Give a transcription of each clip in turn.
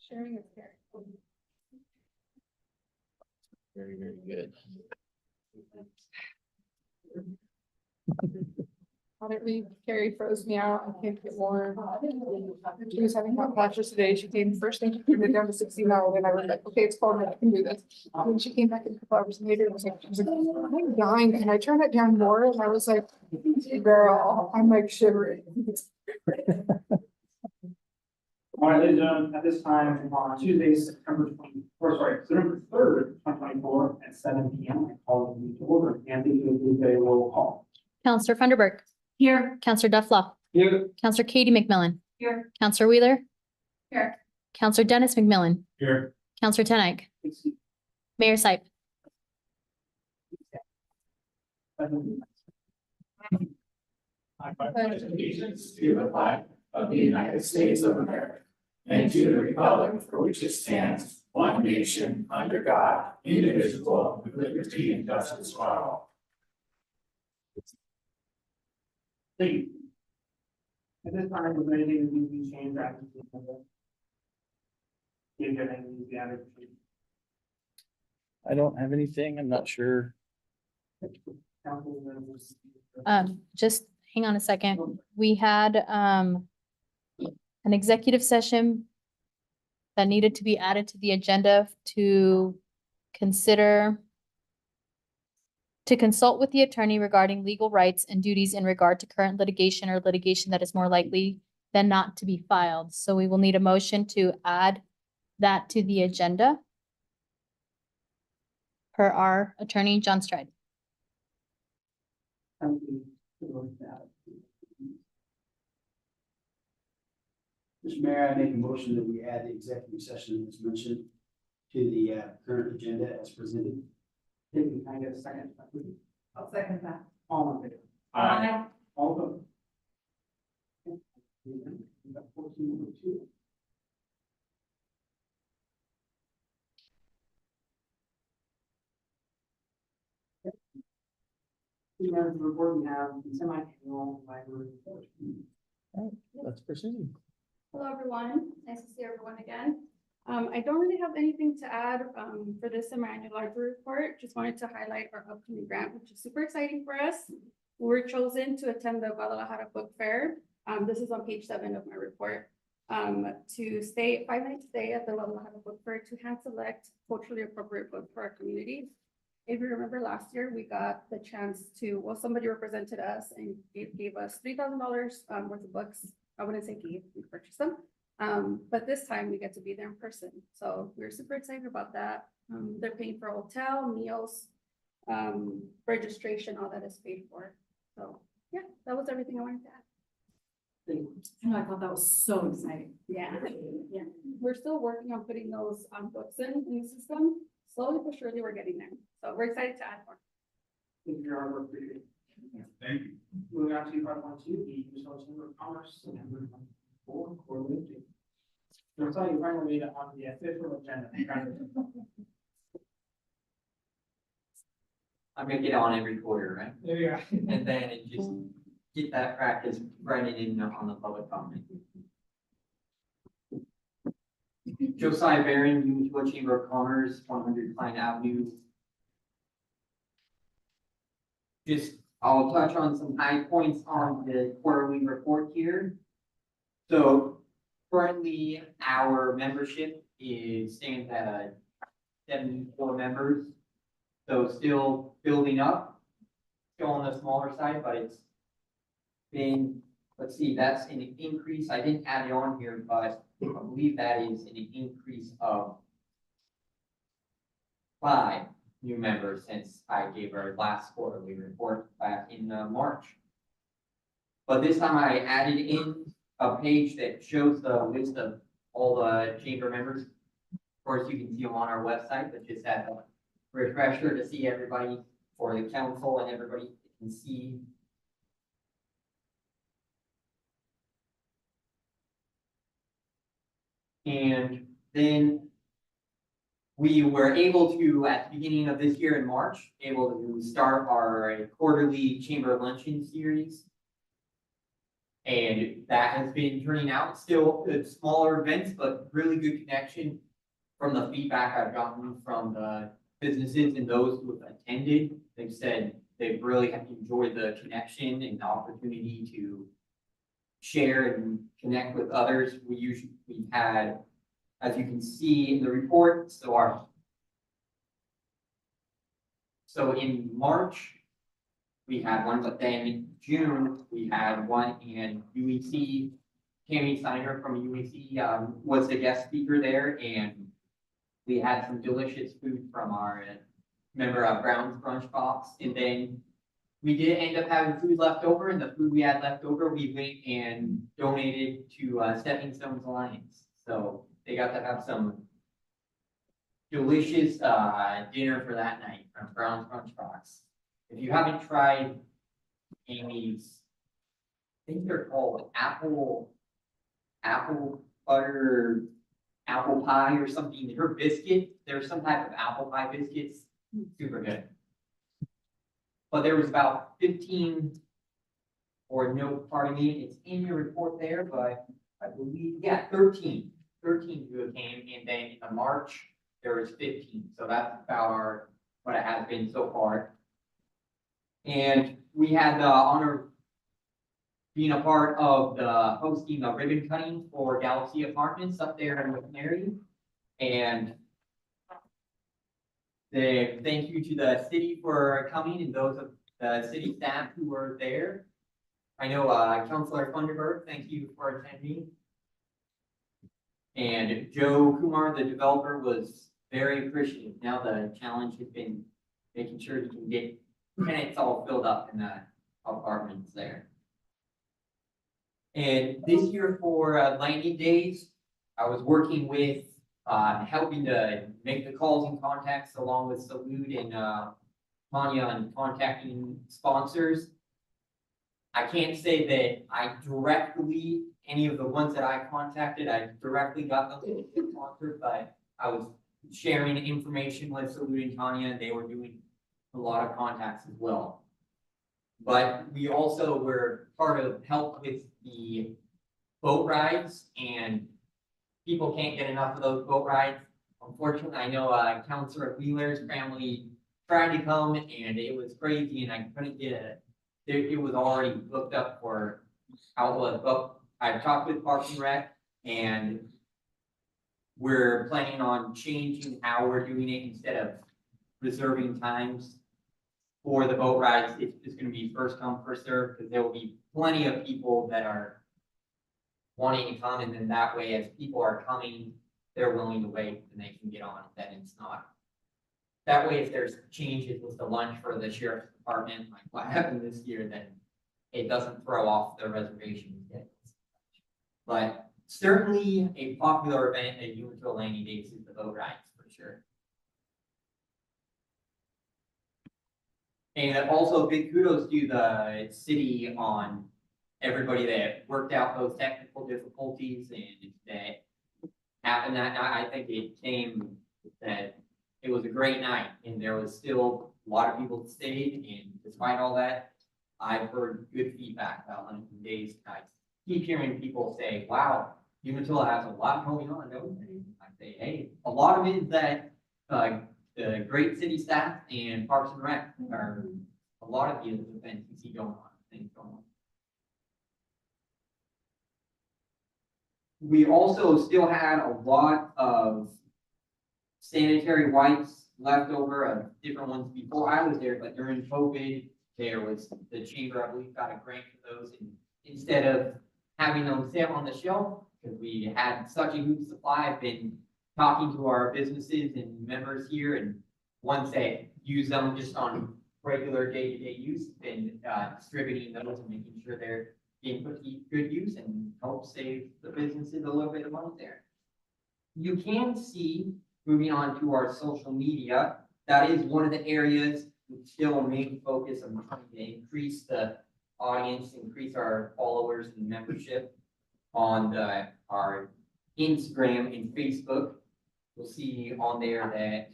Sharing is caring. Very, very good. Honestly, Carrie froze me out. I can't get warm. She was having hot flashes today. She came first thing, she turned it down to 69, and I was like, okay, it's cold, I can do this. And then she came back a couple hours later, and was like, I'm dying, and I turned it down more, and I was like, girl, I'm like shivering. All right, ladies and gentlemen, at this time on Tuesday, September 3rd, 2024 at 7 p.m. I call the meeting to order and do a roll call. Counselor Funderburk. Here. Counselor Dufflaw. Here. Counselor Katie McMillan. Here. Counselor Wheeler. Here. Counselor Dennis McMillan. Here. Counselor Tenike. Mayor Sipe. I pledge allegiance to the flag of the United States of America and to the republic for which it stands, one nation, under God, indivisible, with liberty and justice for all. Thank you. At this time, was there anything that needs to be changed after the agenda? If you have anything needs to be added. I don't have anything. I'm not sure. Council members. Just hang on a second. We had, an executive session that needed to be added to the agenda to consider to consult with the attorney regarding legal rights and duties in regard to current litigation or litigation that is more likely than not to be filed. So we will need a motion to add that to the agenda per our attorney, John Stride. Mr. Mayor, I make a motion that we add the executive session as mentioned to the current agenda as presented. Thank you. Can I get a second? I'll second that. All in favor? Aye. All opposed? We got 14:02. Members report, we have the semi-annual library report. Let's proceed. Hello, everyone. Nice to see everyone again. I don't really have anything to add for this semi-annual library report. Just wanted to highlight our upcoming grant, which is super exciting for us. We were chosen to attend the Guadalajara Book Fair. This is on page 7 of my report. To stay 5 nights stay at the Guadalajara Book Fair to hand select culturally appropriate books for our community. If you remember last year, we got the chance to, well, somebody represented us and gave us $3,000 worth of books. I wouldn't say gave, we purchased them. But this time we get to be there in person. So we're super excited about that. They're paying for hotel, meals, registration, all that is paid for. So yeah, that was everything I wanted to add. Thank you. I thought that was so exciting. Yeah, yeah. We're still working on putting those books in the system. Slowly but surely we're getting there. So we're excited to add more. Thank you for your hard work. Appreciate it. Thank you. Moving on to part 1, 2, the Minnesota Chamber of Commerce, September 24, quarterly update. So I saw you finally made it on the official agenda. I'm gonna get on every quarter, right? There you go. And then it just get that practice running in on the public comment. Josiah Barron, Umatilla Chamber of Commerce, 100 Pine Avenue. Just, I'll touch on some high points on the quarterly report here. So currently, our membership stands at 74 members. So still building up, still on the smaller side, but it's been, let's see, that's an increase. I didn't add it on here, but I believe that is an increase of 5 new members since I gave our last quarterly report back in March. But this time I added in a page that shows the list of all the chamber members. Of course, you can see them on our website, but just as a refresher to see everybody for the council and everybody can see. And then we were able to, at the beginning of this year in March, able to start our quarterly chamber luncheon series. And that has been turning out still smaller events, but really good connection from the feedback I've gotten from the businesses and those who have attended. They've said they've really enjoyed the connection and the opportunity to share and connect with others. We've had, as you can see in the report, so in March, we had one, but then in June, we had one, and UEC, Tammy Steiner from UEC, was the guest speaker there, and we had some delicious food from our member of Brown's Brunch Box, and then we did end up having food left over, and the food we had left over, we went and donated to Stepping Stones Alliance. So they got to have some delicious dinner for that night from Brown's Brunch Box. If you haven't tried Amy's, I think they're called apple butter, apple pie or something. Her biscuit, there's some type of apple pie biscuits, super good. But there was about 15, or no, pardon me, it's in your report there, but I believe, yeah, 13 who came, and then in March, there was 15. So that's about what it has been so far. And we had the honor of being a part of the hosting the ribbon cutting for Galaxy Apartments up there in McNary. And thank you to the city for coming and those of the city staff who were there. I know Councilor Funderburg, thank you for attending. And Joe Kumar, the developer, was very appreciative. Now the challenge has been making sure he can get tenants all filled up in the apartments there. And this year for Lightning Days, I was working with helping to make the calls and contacts along with Salute and Tanya and contacting sponsors. I can't say that I directly, any of the ones that I contacted, I directly got them sponsored, but I was sharing information with Salute and Tanya, and they were doing a lot of contacts as well. But we also were part of help with the boat rides, and people can't get enough of those boat rides. Unfortunately, I know Councilor Wheeler's family tried to come, and it was crazy, and I couldn't get it. It was already booked up for how it was, but I talked with Parks and Rec, and we're planning on changing how we're doing it. Instead of reserving times for the boat rides, it's just going to be first come, first serve, because there will be plenty of people that are wanting to come, and then that way, as people are coming, they're willing to wait and they can get on. Then it's not. That way, if there's changes with the lunch for the sheriff's department, like what happened this year, then it doesn't throw off the reservations yet. But certainly a popular event at Uinta Landing Days is the boat rides for sure. And also big kudos to the city on everybody that worked out those technical difficulties and that happened that night. I think it came that it was a great night, and there was still a lot of people that stayed, and despite all that, I've heard good feedback about Huntington Days. I keep hearing people say, wow, Umatilla has a lot going on, don't they? I say, hey, a lot of it is that the great city staff and Parks and Rec are a lot of the events you see going on, things going on. We also still had a lot of sanitary wipes left over of different ones before I was there, but during COVID, there was the chamber, I believe, got a grant for those. And instead of having them sit on the shelf, because we had such a huge supply, I've been talking to our businesses and members here, and once they use them just on regular day-to-day use, been distributing those and making sure they're being put to good use and help save the businesses a little bit of money there. You can see, moving on to our social media, that is one of the areas we still main focus on trying to increase the audience, increase our followers and membership on our Instagram and Facebook. You'll see on there that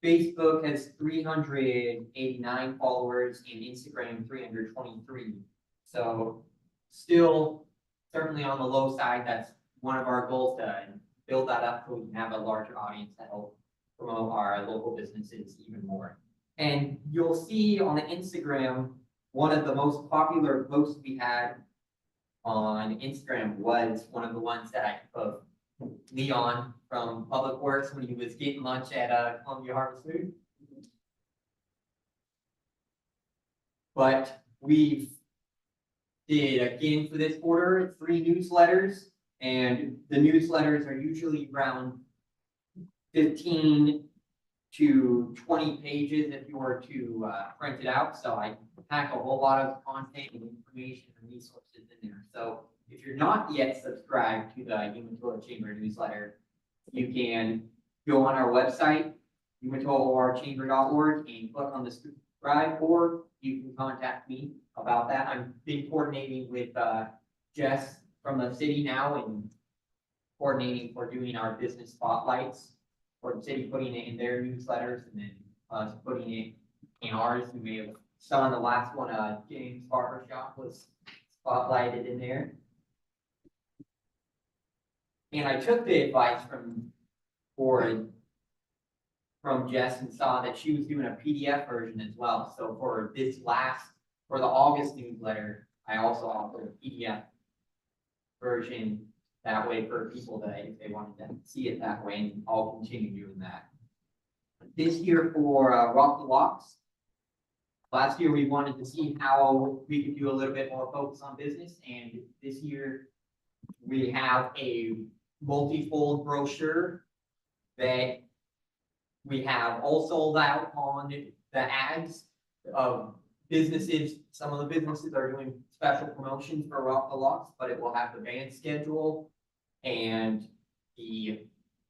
Facebook has 389 followers and Instagram 323. So still certainly on the low side. That's one of our goals, to build that up so we can have a larger audience to help promote our local businesses even more. And you'll see on the Instagram, one of the most popular posts we had on Instagram was one of the ones that I took of Leon from Public Works when he was getting lunch at Columbia Harvest Food. But we've did again for this quarter 3 newsletters, and the newsletters are usually around 15 to 20 pages if you were to print it out. So I pack a whole lot of content and information and resources in there. So if you're not yet subscribed to the Umatilla Chamber newsletter, you can go on our website, umatillachamber.org, and click on the subscribe, or you can contact me about that. I've been coordinating with Jess from the city now and coordinating for doing our business spotlights, for the city putting it in their newsletters and then us putting it in ours. You may have saw in the last one, James Barbershop was spotlighted in there. And I took the advice from Jess and saw that she was doing a PDF version as well. So for the August newsletter, I also offered a PDF version that way for people that if they wanted to see it that way, and I'll continue doing that. This year for Rock the Locks, last year we wanted to see how we could do a little bit more focus on business, and this year we have a multi-fold brochure that we have all sold out on the ads of businesses. Some of the businesses are doing special promotions for Rock the Locks, but it will have the band schedule and the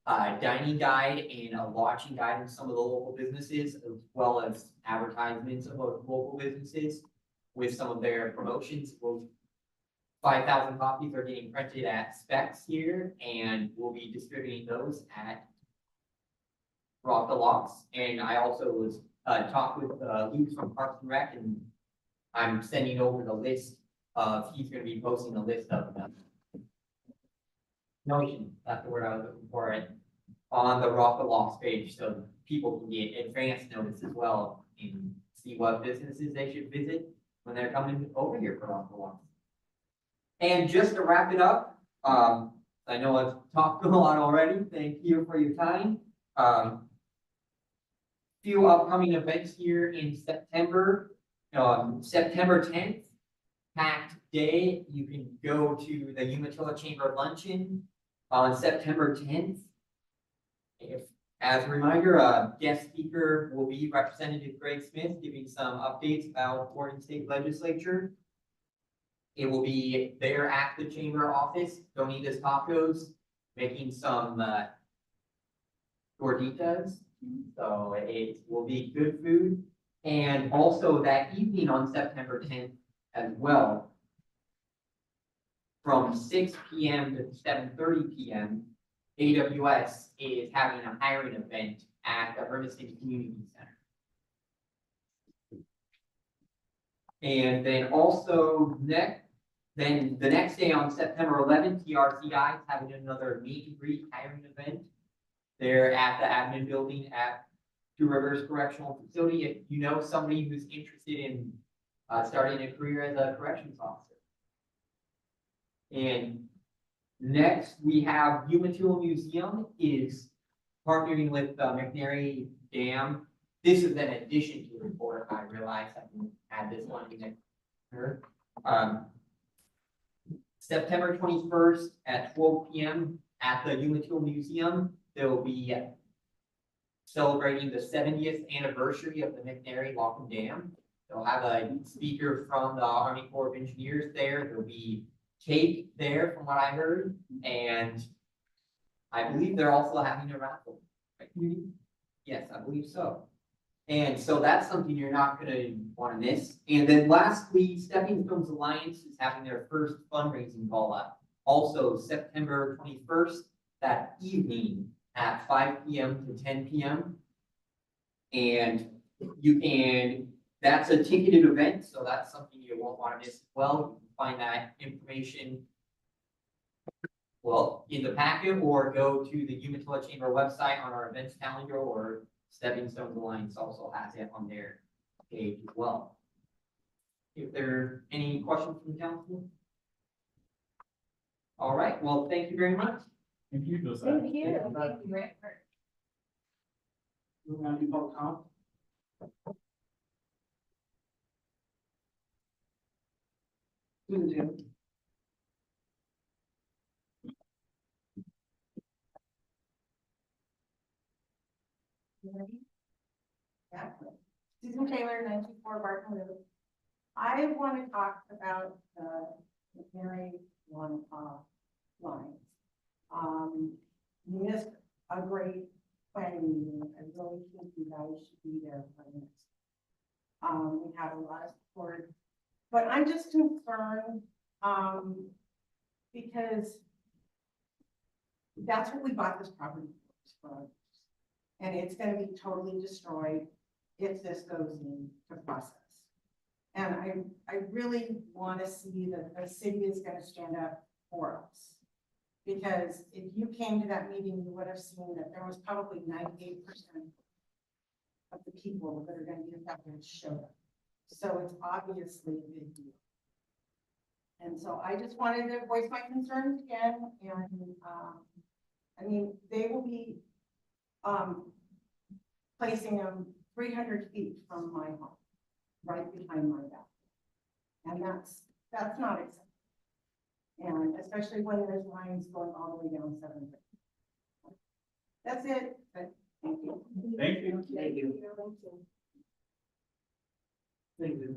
dining guide and a lodging guide of some of the local businesses, as well as advertisements of local businesses with some of their promotions. 5,000 copies are getting printed at Specs here, and we'll be distributing those at Rock the Locks. And I also was talked with Luke from Parks and Rec, and I'm sending over the list of, he's going to be posting the list of them. Notion, that's the word I was looking for, it on the Rock the Locks page, so people can get advance notice as well and see what businesses they should visit when they're coming over here for Rock the Locks. And just to wrap it up, I know I've talked a lot already. Thank you for your time. Few upcoming events here in September. September 10th, packed day. You can go to the Umatilla Chamber Luncheon on September 10th. As a reminder, guest speaker will be Representative Greg Smith, giving some updates about Oregon State Legislature. It will be there at the chamber office, Donitas Tacos, making some gorditas. So it will be good food. And also that evening on September 10th as well, from 6 p.m. to 7:30 p.m., AWS is having a hiring event at the Hermiston Community Center. And then also the next day on September 11th, TRCI is having another meet and greet hiring event. They're at the admin building at Two Rivers Correctional Facility. If you know somebody who's interested in starting a career as a corrections officer. And next we have Umatilla Museum is partnering with the McNary Dam. This is an addition to the report. I realized I can add this one in there. September 21st at 12 p.m. at the Umatilla Museum, there will be celebrating the 70th anniversary of the McNary Lock and Dam. They'll have a speaker from the Army Corps of Engineers there. There'll be cake there from what I heard. And I believe they're also having a raffle. Yes, I believe so. And so that's something you're not going to want to miss. And then lastly, Stepping Stones Alliance is having their first fundraising gala. Also September 21st, that evening at 5 p.m. to 10 p.m. And you can, that's a ticketed event, so that's something you won't want to miss as well. You can find that information well, in the packet, or go to the Umatilla Chamber website on our events calendar, or Stepping Stones Alliance also has it on their page as well. If there are any questions from the council? All right, well, thank you very much. Thank you, Josiah. Thank you. Thank you, Rick. Moving on to public comment. Susan Taylor. Susan Taylor, 94 Barton Road. I want to talk about the Mary one lines. You missed a great planning meeting. I really think you guys should be there for this. We have a lot of support, but I'm just concerned because that's what we bought this property for. And it's going to be totally destroyed if this goes into process. And I really want to see that the city is going to stand up for us. Because if you came to that meeting, you would have seen that there was probably 98% of the people that are going to be affected showed up. So it's obviously a big deal. And so I just wanted to voice my concerns again. And I mean, they will be placing them 300 feet from my home, right behind my back. And that's not acceptable. And especially when there's lines going all the way down 7th. That's it. But thank you. Thank you. Thank you. Thank you.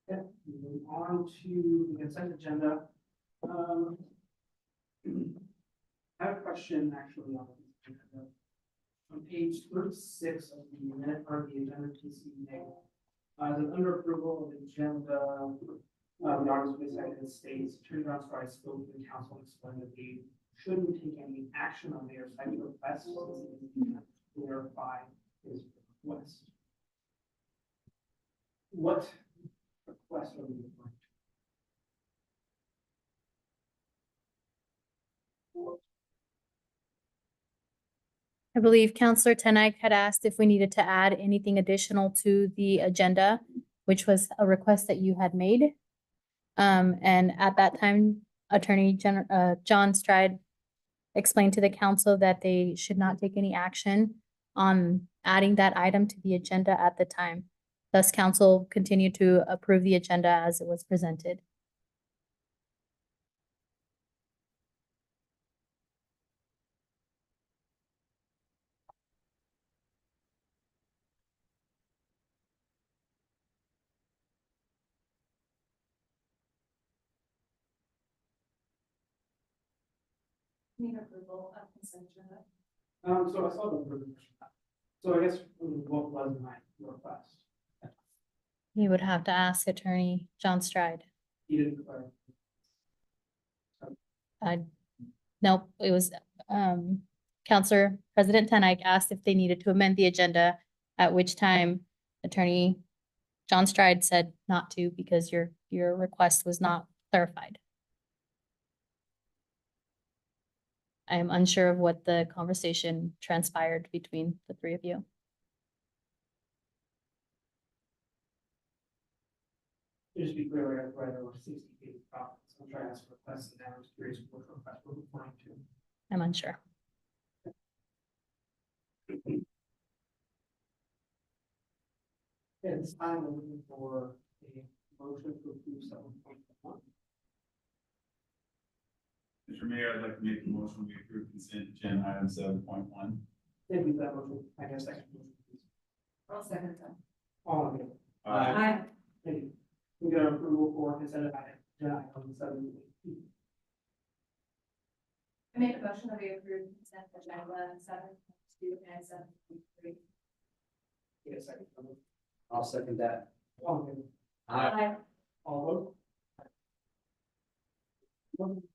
Yeah, moving on to the consent agenda. I have a question actually on the agenda. On page 36 of the minute or the agenda this evening, the under approval of the agenda, the August 22nd states, Attorney John Fry spoke to the council and explained that they shouldn't take any action on their site request since it is not clarify his request. What request are we referring to? I believe Counselor Tenike had asked if we needed to add anything additional to the agenda, which was a request that you had made. And at that time, John Stride explained to the council that they should not take any action on adding that item to the agenda at the time. Thus, council continued to approve the agenda as it was presented. Need approval of consent agenda. So I saw the version. So I guess what was my request? You would have to ask Attorney John Stride. He didn't clarify. Nope, it was, Counselor President Tenike asked if they needed to amend the agenda, at which time Attorney John Stride said not to because your request was not clarified. I am unsure of what the conversation transpired between the three of you. Just to be clear, I read over 60 pages of documents. I'm trying to ask for requests and now I'm just curious what request we're referring to. I'm unsure. At this time, we're looking for a motion to approve 7.1. Mr. Mayor, I'd like to make a motion we approve consent agenda item 7.1. Thank you for that motion. I guess second motion, please. I'll second that. All in favor? Aye. Thank you. We get our approval for consent agenda item 7. I make a motion that we approve consent agenda 7.2 and 7.3. Get a second. I'll second that. All in favor? Aye. All vote.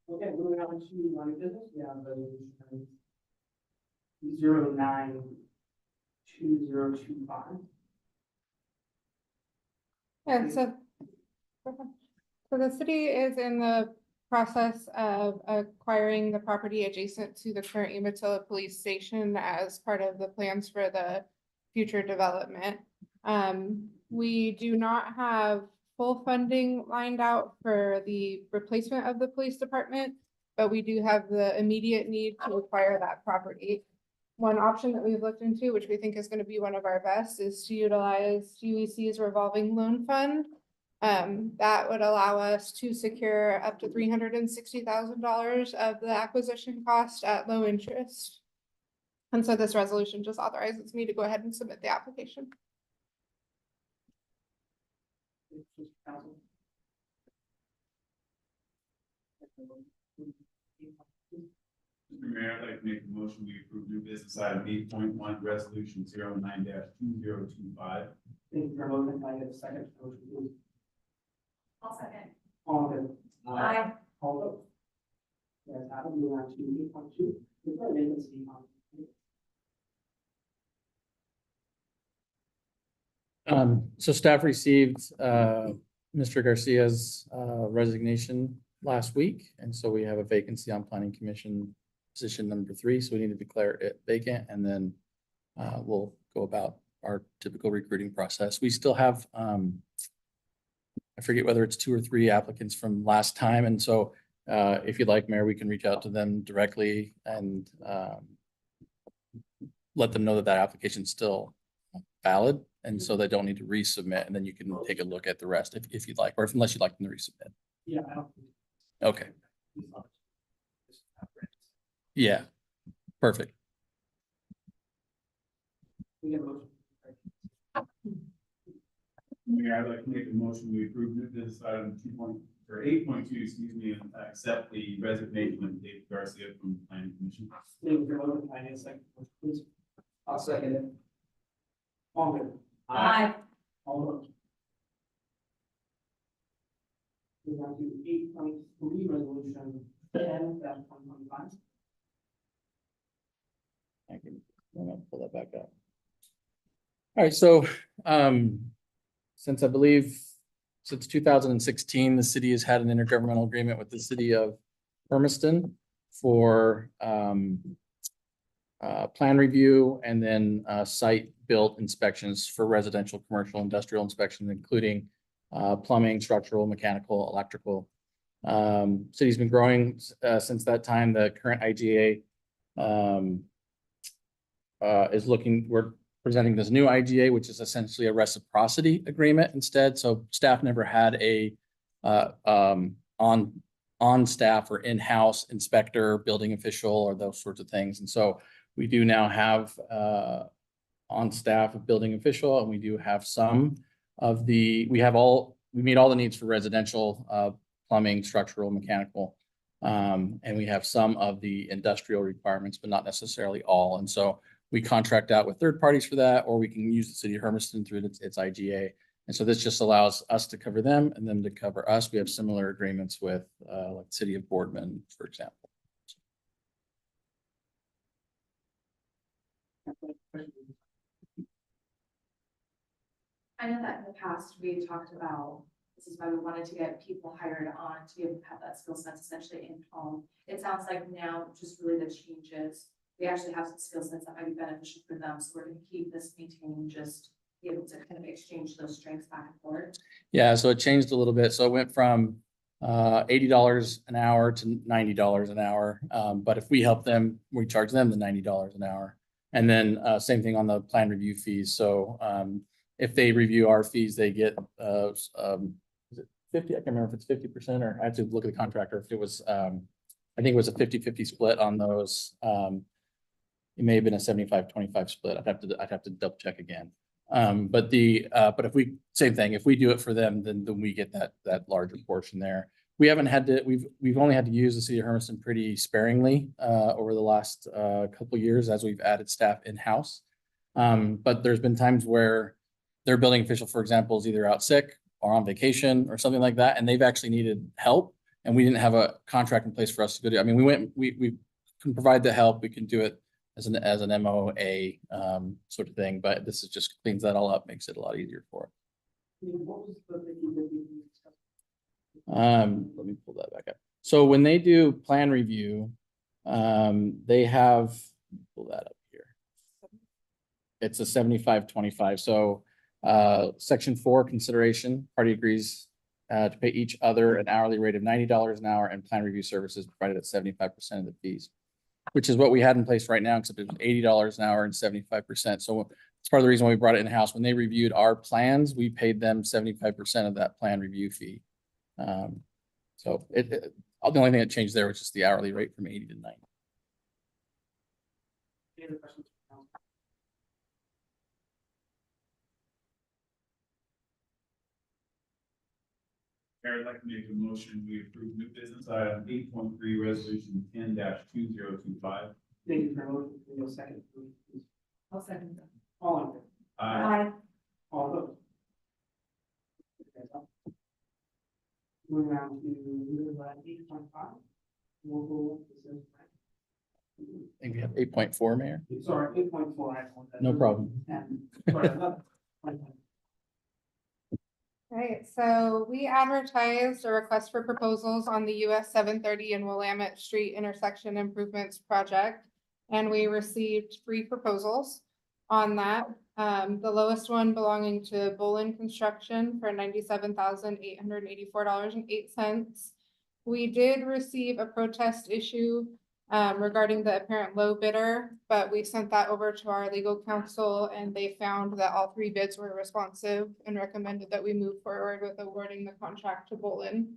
Okay, moving on to new business, we have resolution. 092025. And so the city is in the process of acquiring the property adjacent to the current Umatilla Police Station as part of the plans for the future development. We do not have full funding lined out for the replacement of the police department, but we do have the immediate need to acquire that property. One option that we've looked into, which we think is going to be one of our best, is to utilize UEC's revolving loan fund. That would allow us to secure up to $360,000 of the acquisition cost at low interest. And so this resolution just authorizes me to go ahead and submit the application. Mr. Mayor, I'd like to make a motion, we approve new business item 8.1, resolution 09-2025. Thank you for a motion. Can I get a second? Motion, please. I'll second. All in favor? Aye. All opposed? Yes, I will move on to 8.2. Is there a vacancy on? So staff received, Mr. Garcia's, resignation last week. And so we have a vacancy on planning commission position number 3. So we need to declare it vacant and then, we'll go about our typical recruiting process. We still have, I forget whether it's 2 or 3 applicants from last time. And so, if you'd like, Mayor, we can reach out to them directly and, let them know that that application is still valid. And so they don't need to resubmit, and then you can take a look at the rest if you'd like, or unless you'd like them to resubmit. Yeah, I don't. Okay, yeah, perfect. We get a motion. Mayor, I'd like to make a motion, we approve new business item 8.2, excuse me, and accept the resignation of David Garcia from the planning commission. Thank you for a motion. Can I get a second? Motion, please. I'll second it. All in favor? Aye. All opposed? Move on to 8.3, resolution 10-2025. I can, I'm gonna pull that back up. All right, so, since I believe, since 2016, the city has had an intergovernmental agreement with the city of Hermiston for, plan review and then, site built inspections for residential, commercial, industrial inspections, including, plumbing, structural, mechanical, electrical. City's been growing, since that time. The current IGA, is we're presenting this new IGA, which is essentially a reciprocity agreement instead. So staff never had a, on staff or in-house inspector, building official, or those sorts of things. And so we do now have, on staff a building official, and we do have some of we meet all the needs for residential, plumbing, structural, mechanical. And we have some of the industrial requirements, but not necessarily all. And so we contract out with third parties for that, or we can use the city of Hermiston through its IGA. And so this just allows us to cover them and them to cover us. We have similar agreements with, like the city of Boardman, for example. I know that in the past, we talked about, this is why we wanted to get people hired on to be able to have that skill set essentially in home. It sounds like now just really the changes, we actually have some skill sets that might be beneficial for them. So we're going to keep this maintaining, just be able to kind of exchange those strengths back and forth. Yeah, so it changed a little bit. So it went from $80 an hour to $90 an hour. But if we help them, we charge them the $90 an hour. And then same thing on the plan review fees. So if they review our fees, they get is it 50? I can't remember if it's 50%, or I have to look at the contractor. If it was, I think it was a 50-50 split on those. It may have been a 75-25 split. I'd have to double check again. But if we, same thing, if we do it for them, then we get that larger portion there. We haven't had to, we've only had to use the city of Hermiston pretty sparingly over the last couple of years as we've added staff in-house. But there's been times where their building official, for example, is either out sick or on vacation or something like that, and they've actually needed help, and we didn't have a contract in place for us to go do. I mean, we can provide the help, we can do it as an MOA sort of thing, but this is just cleans that all up, makes it a lot easier for it. What was the 50/50 we discussed? Let me pull that back up. So when they do plan review, they have, pull that up here. It's a 75-25. So section 4 consideration, party agrees to pay each other an hourly rate of $90 an hour and plan review services provided at 75% of the fees, which is what we had in place right now, except it was $80 an hour and 75%. So it's part of the reason why we brought it in-house. When they reviewed our plans, we paid them 75% of that plan review fee. So the only thing that changed there was just the hourly rate from 80 to 90. Any other questions? from council? Mayor, I'd like to make a motion, we approve new business item 8.3, resolution 10-2025. Thank you for your motion. Can we have a second, please? I'll second that. All in favor? Aye. All opposed? Moving on to 8.5. Local business grant. I think we have 8.4, Mayor. Sorry, 8.4. I apologize. No problem. And, sorry, 11. Right, so we advertised a request for proposals on the US 730 and Willamette Street intersection improvements project. And we received 3 proposals on that. The lowest one belonging to Bolin Construction for $97,884.08. We did receive a protest issue regarding the apparent low bidder, but we sent that over to our legal counsel and they found that all 3 bids were responsive and recommended that we move forward with awarding the contract to Bolin.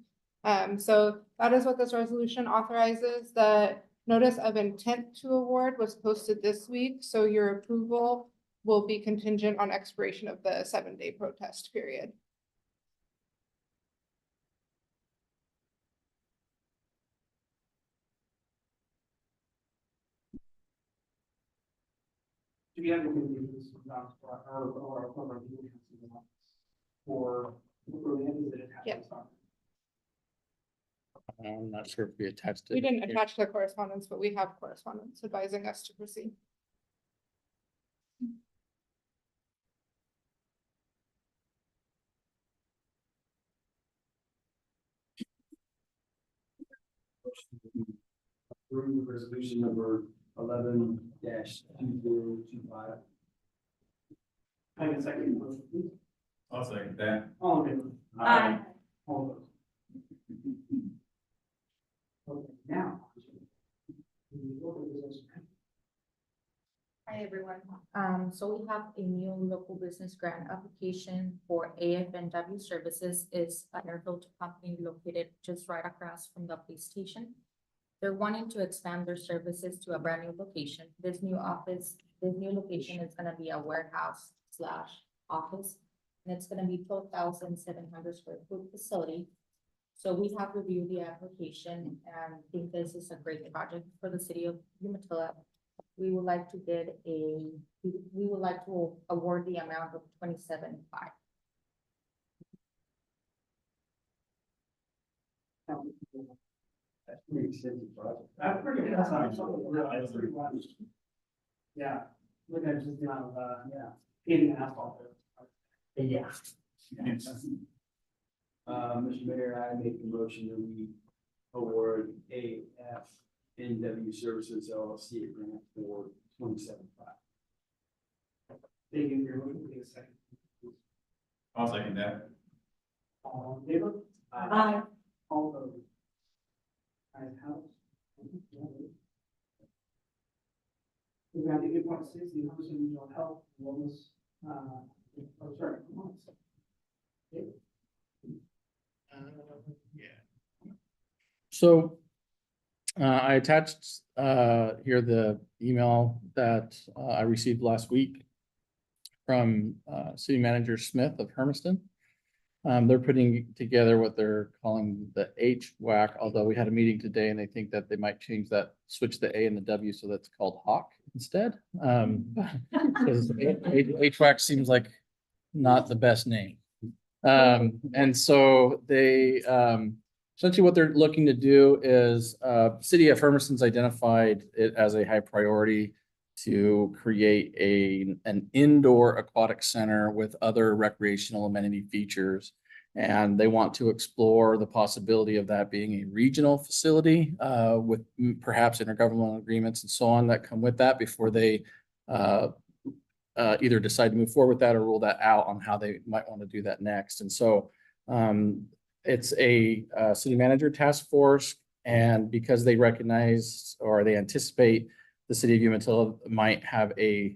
So that is what this resolution authorizes. The notice of intent to award was posted this week, so your approval will be contingent on expiration of the 7-day protest period. Do we have any conditions about or for the entities that attach Yep. this document? I'm not sure if we attached it. We didn't here. attach the correspondence, but we have correspondence advising us to proceed. Approve resolution number 11-2025. I have a second motion, please. I'll second that. All in favor? Aye. All opposed? Okay, now. The local business grant. Hi, everyone. So we have a new local business grant application for AFNW Services. It's an airfield company located just right across from the police station. They're wanting to expand their services to a brand new location. This new location is gonna be a warehouse / office. And it's gonna be 12,700 square foot facility. So we have reviewed the application and think this is a great project for the city of Umatilla. We would like to award the amount of $27,500. That's pretty extensive project. That's pretty good. That's pretty much. Yeah, look at just the amount of, paving and asphalt there. Yeah. Mr. Mayor, I make the motion that we award AFNW Services LLC a grant for $27,500. Thank you for your motion. Take a second. I'll second that. All in favor? Aye. All opposed? Ayes have it. We've got the 8.6, the Hunterdon Regional Health and Wellness, sorry, come on. So I attached here the email that I received last week from City Manager Smith of Hermiston. They're putting together what they're calling the HWAC, although we had a meeting today and they think that they might change that, switch the A and the W, so that's called HAWK instead. Because HWAC seems like not the best name. And so they essentially what they're looking to do is City of Hermiston's identified it as a high priority to create an indoor aquatic center with other recreational amenity features. And they want to explore the possibility of that being a regional facility with perhaps intergovernmental agreements and so on that come with that before they either decide to move forward with that or rule that out on how they might want to do that next. And so it's a city manager task force, and because they recognize or they anticipate the city of Umatilla might have a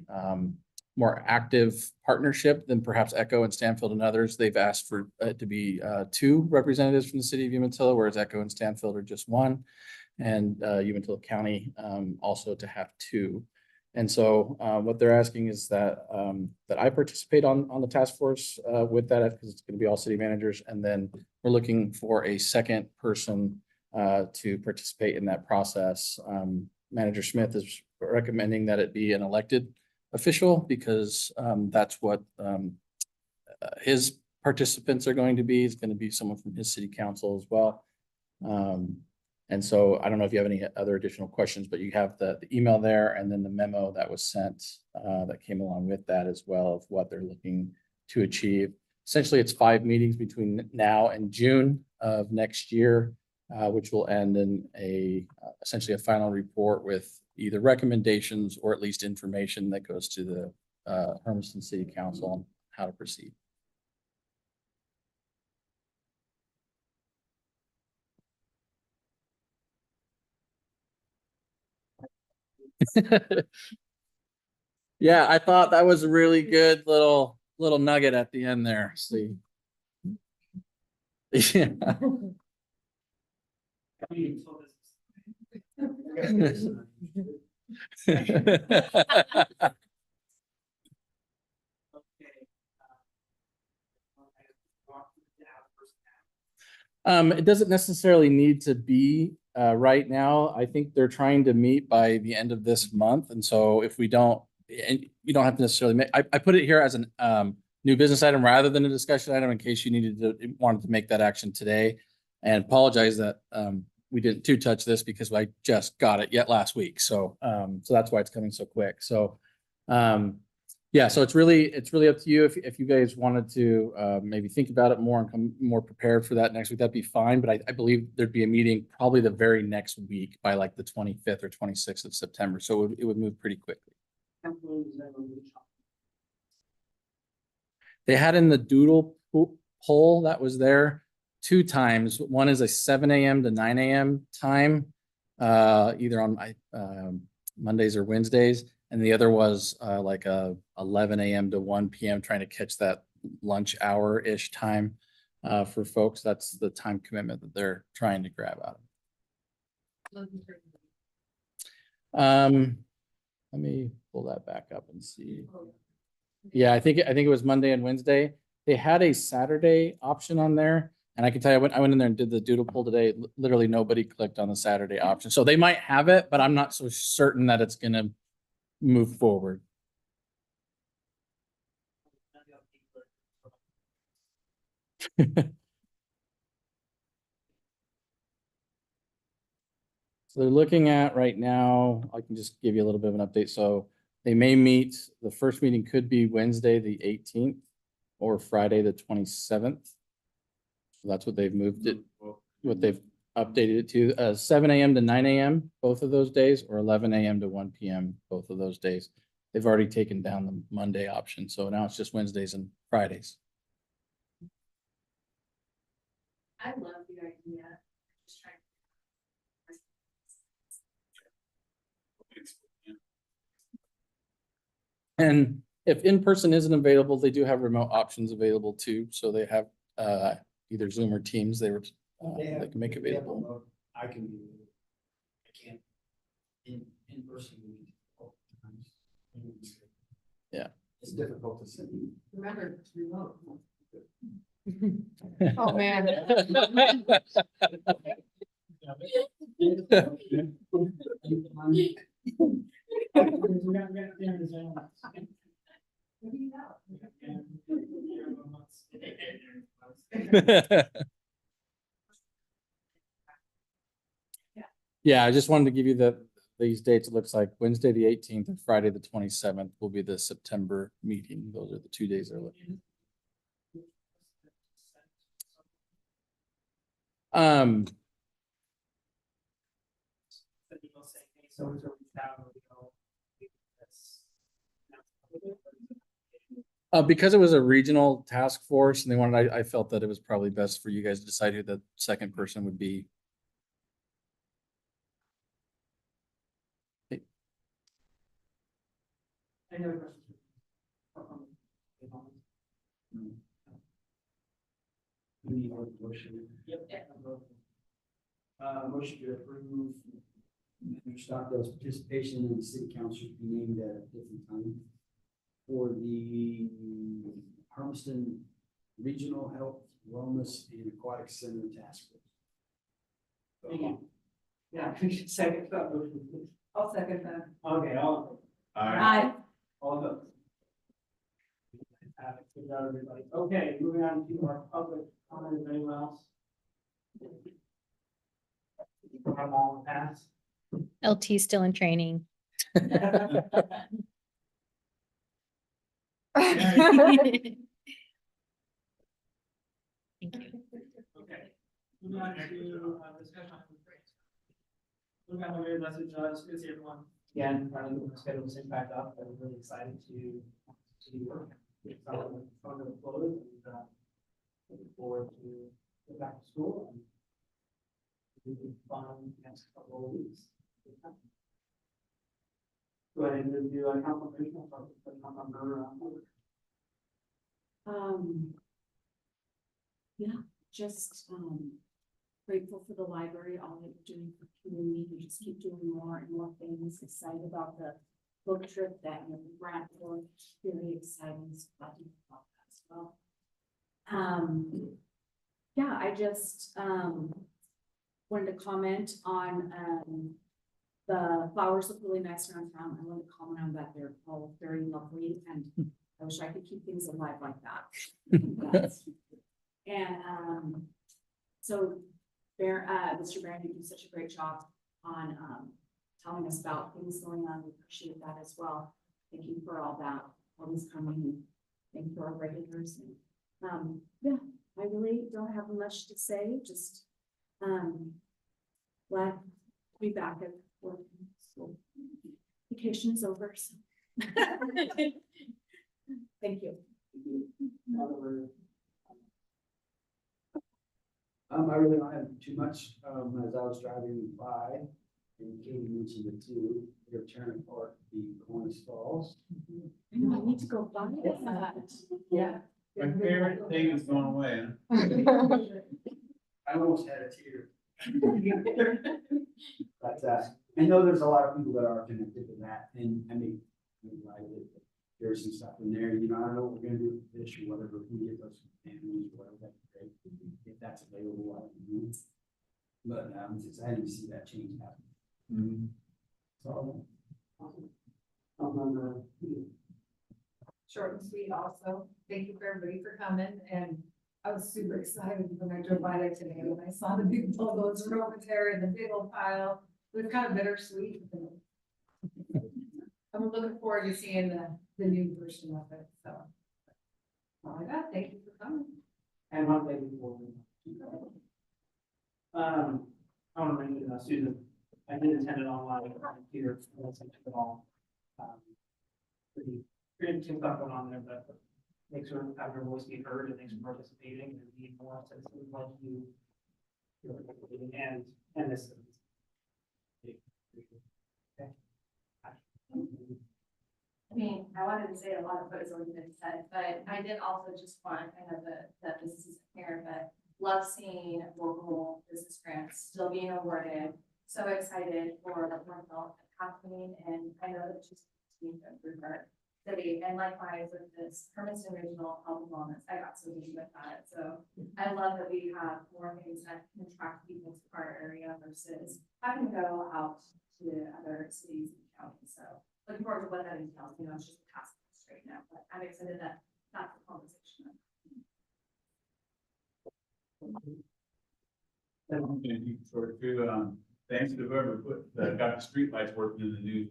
more active partnership than perhaps Echo and Stanfield and others, they've asked for it to be 2 representatives from the city of Umatilla, whereas Echo and Stanfield are just 1, and Umatilla County also to have 2. And so what they're asking is that that I participate on the task force with that, because it's going to be all city managers. And then we're looking for a second person to participate in that process. Manager Smith is recommending that it be an elected official because that's what his participants are going to be. It's going to be someone from his city council as well. And so I don't know if you have any other additional questions, but you have the email there and then the memo that was sent that came along with that as well of what they're looking to achieve. Essentially, it's 5 meetings between now and June of next year, which will end in essentially a final report with either recommendations or at least information that goes to the Hermiston City Council on how to proceed. Yeah, I thought that was a really good little nugget at the end there. See. Yeah. It doesn't necessarily need to be right now. I think they're trying to meet by the end of this month. And so if we don't, and you don't have to necessarily make, I put it here as an new business item rather than a discussion item in case you wanted to make that action today. And apologize that we didn't touch this because I just got it yet last week. So so that's why it's coming so quick. So yeah, so it's really up to you. If you guys wanted to maybe think about it more and come more prepared for that next week, that'd be fine. But I believe there'd be a meeting probably the very next week by like the 25th or 26th of September. So it would move pretty quickly. They had in the doodle poll that was there 2 times. One is a 7 a.m. to 9 a.m. time, either on Mondays or Wednesdays. And the other was like a 11 a.m. to 1 p.m. trying to catch that lunch hour-ish time for folks. That's the time commitment that they're trying to grab out of. Let me pull that back up and see. Yeah, I think it was Monday and Wednesday. They had a Saturday option on there. And I can tell you, I went in there and did the doodle poll today. Literally nobody clicked on the Saturday option. So they might have it, but I'm not so certain that it's going to move forward. So they're looking at right now, I can just give you a little bit of an update. So they may meet, the first meeting could be Wednesday, the 18th or Friday, the 27th. So that's what they've moved it, what they've updated it to, 7 a.m. to 9 a.m. both of those days, or 11 a.m. to 1 p.m. both of those days. They've already taken down the Monday option. So now it's just Wednesdays and Fridays. I love the idea. Just trying. And if in-person isn't available, they do have remote options available too. So they have either Zoom or Teams they can make available. I can be, I can't in person. Yeah. It's difficult to see. Remember, it's remote. Oh, man. Yeah, I just wanted to give you these dates, it looks like Wednesday, the 18th and Friday, the 27th will be the September meeting. Those are the 2 days they're looking. Um, That email saying, hey, so and so reached out, or, that's. because it was a regional task force and they wanted, I felt that it was probably best for you guys to decide who the second person would be. Any other questions? We need a motion. Yep. Motion to approve Mr. Stockdale's participation in the city council should be named at a different time for the Hermiston Regional Health, Wellness and Aquatic Center Task Force. Thank you. Yeah, we should second that motion, please. I'll second that. Okay, all. Aye. All those. Good job, everybody. Okay, moving on to our public comment, is anyone else? I'm all pass. LT still in training. Thank you. Okay. Moving on to, discussion on the grades. Look at the weird message, just good to see everyone. Again, finally, we're scheduled this back up, I'm really excited to work. It's on the close, and, looking forward to get back to school and we can fun next couple of weeks. Go ahead and do a confirmation, I'll put a number. Yeah, just, grateful for the library, all that you're doing for the community, you just keep doing more and more things, excited about the book trip that you ran for, very exciting, so glad you about that as well. Yeah, I just, wanted to comment on, the flowers look really nice around town, I wanted to comment on that, they're all very lovely, and I wish I could keep things alive like that. And, so Mr. Barron, you do such a great job on, telling us about things going on. We appreciate that as well. Thank you for all that, always coming and thank you for our regulars. And, yeah, I really don't have much to say, just, glad to be back at work. So vacation is over, so. Thank you. I really don't have too much, as I was driving by, and Katie mentioned it too, your turn part, the Cornish Falls. I know, I need to go buy that. Yeah. My favorite thing is going away. I almost had a tear. But, I know there's a lot of people that are connected to that, and I mean, there's some stuff in there, you know, I don't know what we're gonna do with fish or whatever, if we get those families or whatever, that's great, if that's available, I can do. But, it's exciting to see that change happen. So. Short and sweet also. Thank you for everybody for coming, and I was super excited when I drove by there today and I saw the big bulldozers over there and the big old pile. It was kind of bittersweet. I'm looking forward to seeing the new version of it, so. Oh my God, thank you for coming. And one thing before we. I want to mention, Susan, I did attend it online, here, I listened to it all. Pretty stuff going on there, but makes her have her voice be heard and thanks for participating and being more citizens like you. And this. Okay. I mean, I wanted to say a lot of what has already been said, but I did also just want kind of that this isn't here, but love seeing local business grants still being awarded. So excited for the Northville happening, and I know that she's continuing to improve our city. And likewise with this Hermiston Regional Health and Wellness, I got so busy with that. So I love that we have more things that can attract people to our area versus having to go out to other cities and counties. So looking forward to what that entails. You know, it's just a task force right now, but I'm excited that that's the conversation. Sort of, thanks to whoever got the streetlights working in the new,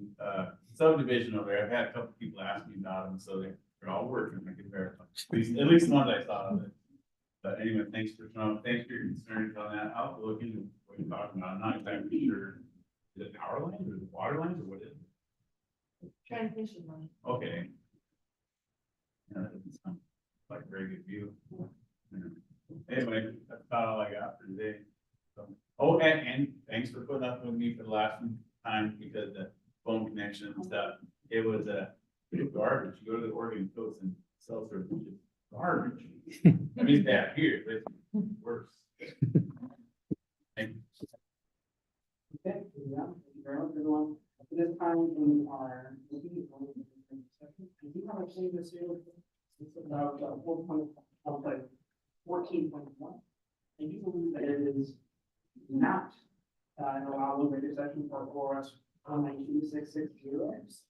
subdivision over there. I've had a couple people ask me about them, so they're all working, I can verify. At least the ones I saw of it. But anyway, thanks for your concerns on that. I'll look into what you're talking about. I'm not exactly sure. Is it power lines or is it water lines or what is it? Transmission line. Okay. Yeah, that doesn't sound like a very good view. Anyway, that's about all I got for today. So, oh, and thanks for putting up with me for the last time because the phone connection and stuff, it was garbage. You go to the Oregon Coast and cell service is just garbage. I mean, it's bad here, but it's worse. Thank you. Okay, thank you very much, everyone. At this time, we are looking for the session. I do have a change this year. It's about 14.1. I do believe that it is not an allowable radio session for ORS 192.660.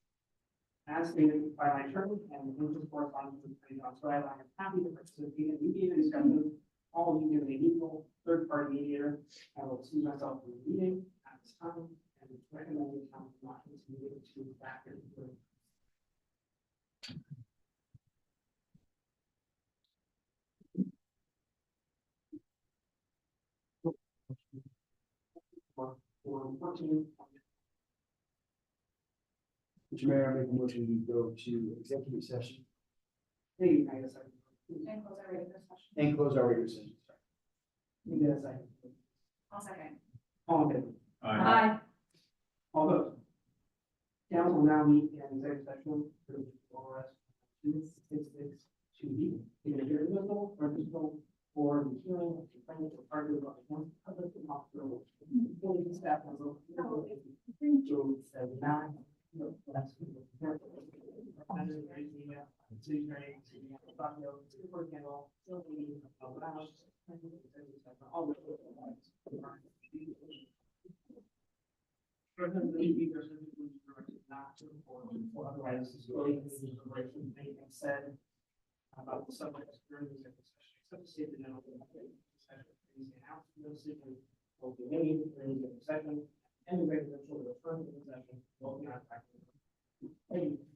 As stated by my attorney and which is corresponding to the Attorney John Scribe, I am happy to participate in mediated discussion. All of you given a neutral third-party mediator. I will excuse myself from the meeting at this time and recommend the council not continue to back into the for 14. Mr. Mayor, I make a motion to go to executive session Hey, you guys, And close our regular session. and close our regular session. you guys, I'll second. all in favor? Aye. All those. Council will now meet in executive session for ORS 26662B. Either hearing visible or visible or the hearing of complaint or party of one public and hospital. Employees, staff members. So, says nine. No, that's. Otherwise, this is really deliberation, anything said about the subject during the executive session, except to state the general. Will be made during the executive session, and the residential return to the session will be not practical. Thank you.